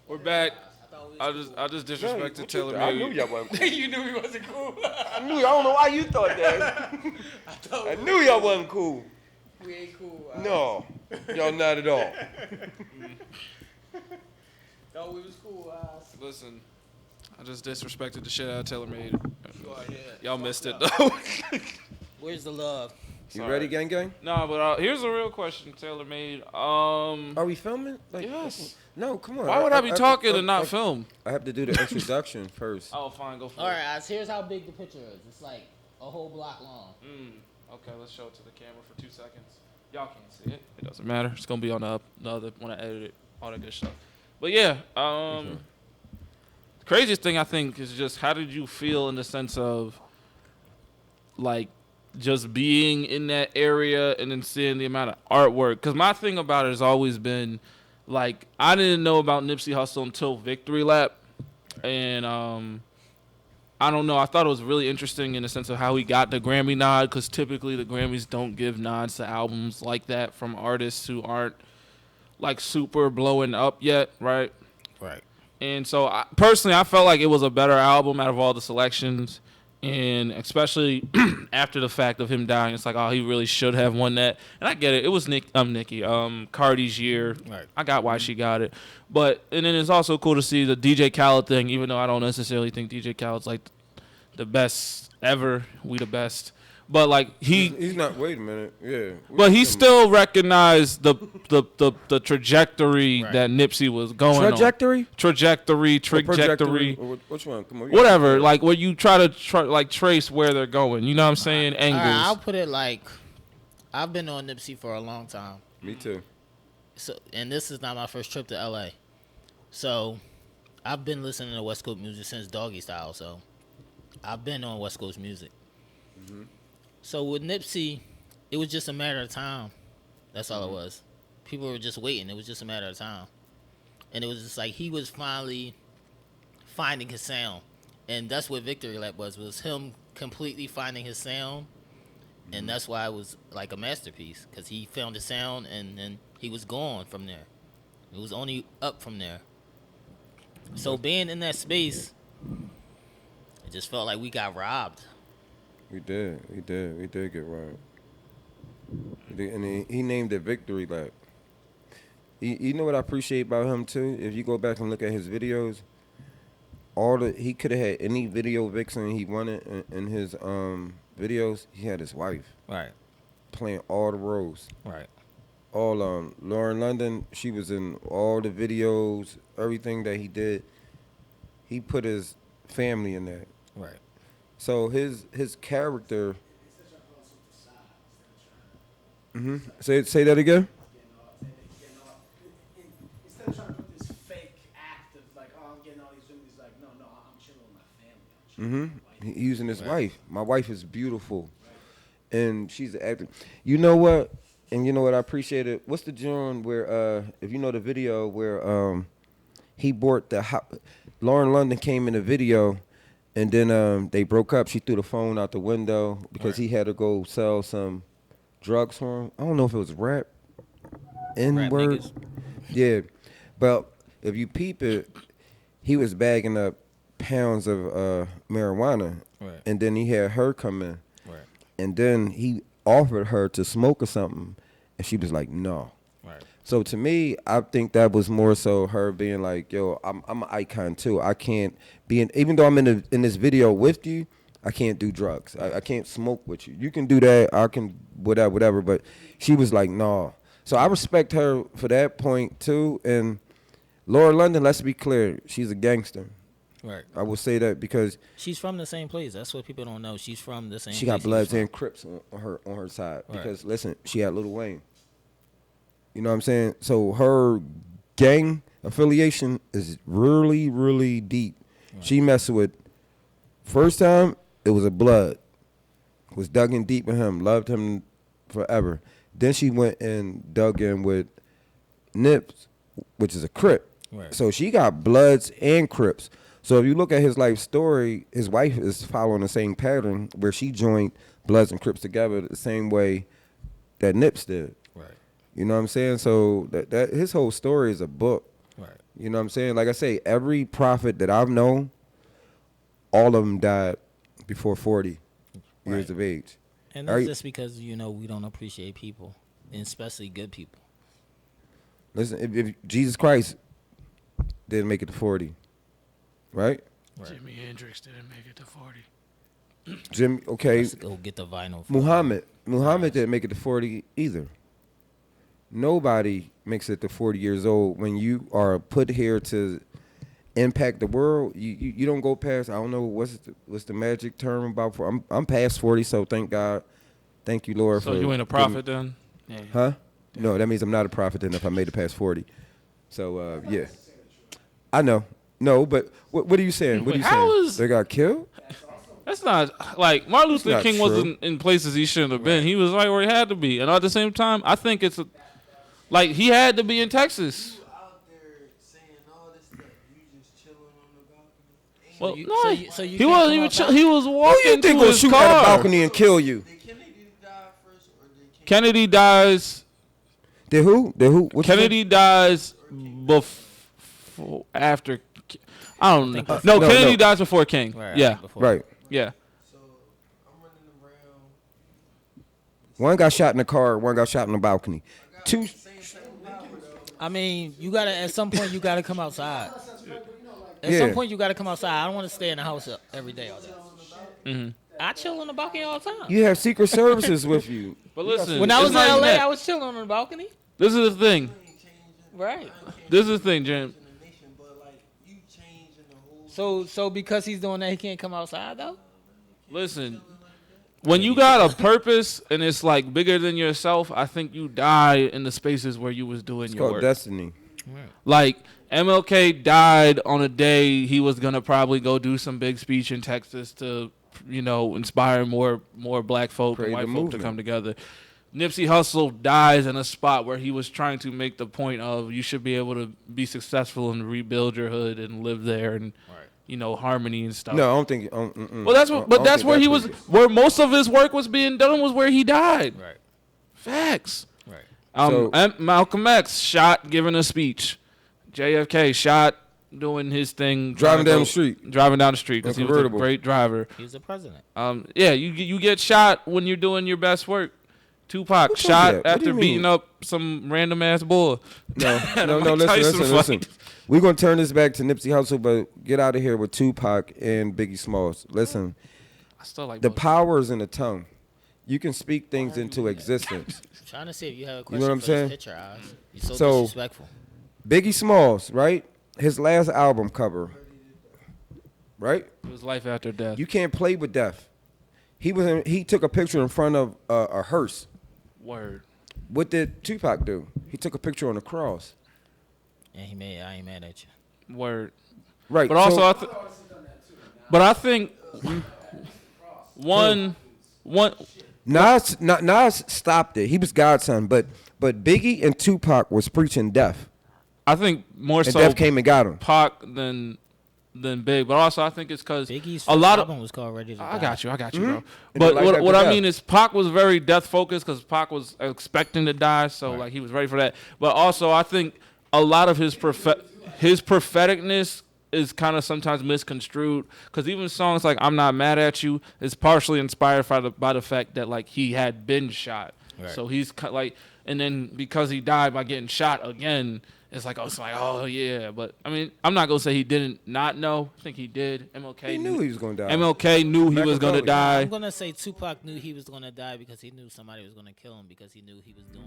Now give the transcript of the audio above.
We're back. I just disrespected Taylor Made. I knew y'all wasn't cool. You knew he wasn't cool. I don't know why you thought that. I knew y'all wasn't cool. We ain't cool. No, y'all not at all. No, we was cool. Listen, I just disrespected the shit out of Taylor Made. Y'all missed it up. though. Where's the love? You ready, gang? Nah, but here's a real question, Taylor Made. Are we filming? Yes. No, come on. Why would I be talking and not film? I have to do the introduction first. Oh, fine, go for it. All right, guys, here's how big the picture is. It's like a whole block long. Okay, let's show it to the camera for 2 seconds. Y'all can't see it. It doesn't matter. It's gonna be on the other when I edit it, all that good stuff. But yeah, the craziest thing I think is just how did you feel in the sense of like just being in that area and then seeing the amount of artwork? Because my thing about it has always been like I didn't know about Nipsey Hussle until Victory Lap, and I don't know. I thought it was really interesting in the sense of how he got the Grammy nod, because typically the Grammys don't give nods to albums like that from artists who aren't like super blowing up yet, right? Right. And so personally, I felt like it was a better album out of all the selections, and especially after the fact of him dying, it's like, oh, he really should have won that. And I get it. It was Cardi's year. Right. I got why she got it. But and then it's also cool to see the DJ Khaled thing, even though I don't necessarily think DJ Khaled's like the best ever. We the best. But like he's not. Wait a minute, yeah. But he still recognized the trajectory that Nipsey was going on. Trajectory. Which one? Come on. Whatever. Like where you try to trace where they're going. You know what I'm saying? Angles. I'll put it like I've been on Nipsey for a long time. Me too. So and this is not my first trip to LA. So I've been listening to West Coast music since Doggy Style. So I've been on West Coast music. Mm-hmm. So with Nipsey, it was just a matter of time. That's all it was. People were just waiting. It was just a matter of time. And it was just like he was finally finding his sound. And that's what Victory Lap was him completely finding his sound. And that's why it was like a masterpiece, because he found his sound and then he was gone from there. It was only up from there. So being in that space, it just felt like we got robbed. We did get robbed. And he named it Victory Lap. You know what I appreciate about him too? If you go back and look at his videos, he could have had any video vixen he wanted in his videos. He had his wife, right, playing all the roles, right. All Lauren London, she was in all the videos, everything that he did. He put his family in that, right. So his character. Say that again. Instead of trying to put this fake act of like, oh, I'm getting all these women, he's like, no, I'm chilling with my family. He's using his wife. My wife is beautiful, and she's an actor. You know what? And you know what I appreciate it. What's the joint where if you know the video where he bought the house. Lauren London came in the video. And then they broke up. She threw the phone out the window because he had to go sell some drugs for him. I don't know if it was rap, N-word. Yeah. But if you peep it, he was bagging up pounds of marijuana. Right. And then he had her come in. Right. And then he offered her to smoke or something. And she was like, no. Right. So to me, I think that was more so her being like, yo, I'm an icon too. I can't be even though I'm in this video with you, I can't do drugs. I can't smoke with you. You can do that. I can whatever. But she was like, no. So I respect her for that point too. And Laura London, let's be clear, she's a gangster. Right. I will say that because she's from the same place. That's what people don't know. She's from the same. She place got Bloods and Crips on her side. Right. Because listen, she had Lil Wayne. You know what I'm saying? So her gang affiliation is really, really deep. Right. She messed with, first time, it was a Blood. Was dug in deep in him, loved him forever. Then she went and dug in with Nips, which is a Crip. Right. So she got Bloods and Crips. So if you look at his life story, his wife is following the same pattern where she joined Bloods and Crips together the same way that Nips did. Right. You know what I'm saying? So that his whole story is a book. Right. You know what I'm saying? Like I say, every prophet that I've known, all of them died before 40 years of age. And that's just because, we don't appreciate people, and especially good people. Listen, if Jesus Christ didn't make it to 40, right? Jimi Hendrix didn't make it to 40. Jim, okay. Let's go get the vinyl. Muhammad didn't make it to 40 either. Nobody makes it to 40 years old. When you are put here to impact the world, you don't go past. I don't know what's the magic term about. I'm past 40, so thank God, thank you, Lord. So you ain't a prophet then? Yeah. Huh? No, that means I'm not a prophet then if I made it past 40. So yeah, I know. No, but what are you saying? What are you saying? They got killed? That's not like Martin Luther King true. wasn't in places he shouldn't have been. He was right where he had to be, and at the same time, I think it's like he had to be in Texas. Out there saying all this stuff, you just chilling on the balcony. Well, So you he wasn't even chill. He was Who walking you think to will his shoot car. at a balcony and kill you? Did Kennedy die first, or did Kennedy dies. Did who? What Kennedy dies before after. I don't know. No, No, Kennedy no. dies before King. Right, Yeah, before. Right. yeah. So I'm running around. One got shot in the car. One got shot on the balcony. Two. I mean, at some point you gotta come outside. At Yeah. some point you gotta come outside. I don't want to stay in the house every day all day. Mm-hmm. I chill on the balcony all the time. You have Secret Services with you. But listen, When I was it's in not even LA, that. I was chilling on the balcony. This is the thing. Right. This is the thing, Jim. But like you changing the whole. So because he's doing that, he can't come outside though. Listen, when you got a purpose and it's like bigger than yourself, I think you die in the spaces where you was doing It's your called work. destiny. Like MLK died on a day he was gonna probably go do some big speech in Texas to, inspire more black folk Create and white a folk to movement. come together. Nipsey Hussle dies in a spot where he was trying to make the point of you should be able to be successful and rebuild your hood and live there and harmony and stuff. No, I don't think. Well, that's where he was. Where most of his work was being done was where he died. Right. Facts. Right. Malcolm X shot giving a speech. JFK shot doing his thing. Driving down the street. Driving down the street because he was a Convertible. great driver. He's the president. Yeah, you get shot when you're doing your best work. Tupac Who told you shot that? What do after you mean? beating up some random ass boy. No, At a no. Mike Tyson Listen. fight. We're gonna turn this back to Nipsey Hussle, but get out of here with Tupac and Biggie Smalls. Listen, I still like the both. power is in the tongue. You can speak things into existence. I'm trying to see if you have a You question know what I'm for saying? this picture, Eyez. You're So- disrespectful. Biggie Smalls, right? His last album cover, right? It was life after death. You can't play with death. He took a picture in front of a hearse. Word. What did Tupac do? He took a picture on the cross. And I ain't mad at you. Word. Right. But also, so, I think one. Nas stopped it. He was Godson, but Biggie and Tupac was preaching death, I think more and so death came and got him. Pac than Big, but also I think it's because Biggie's a first lot of. album was called Ready to Die. I got you, bro. And But Life what After I Death. mean is Pac was very death focused because Pac was expecting to die, so like he was ready for that. But also I think a lot of his propheticness is kind of sometimes misconstrued because even songs like "I'm Not Mad at You" is partially inspired by the fact that like he had been shot, Right. so he's like, and then because he died by getting shot again. It's like oh yeah, but I mean I'm not gonna say he didn't not know. I think he did. MLK He knew he was gonna die. MLK knew he was gonna Machiavelli. die. I'm gonna say Tupac knew he was gonna die because he knew somebody was gonna kill him because he knew he was doing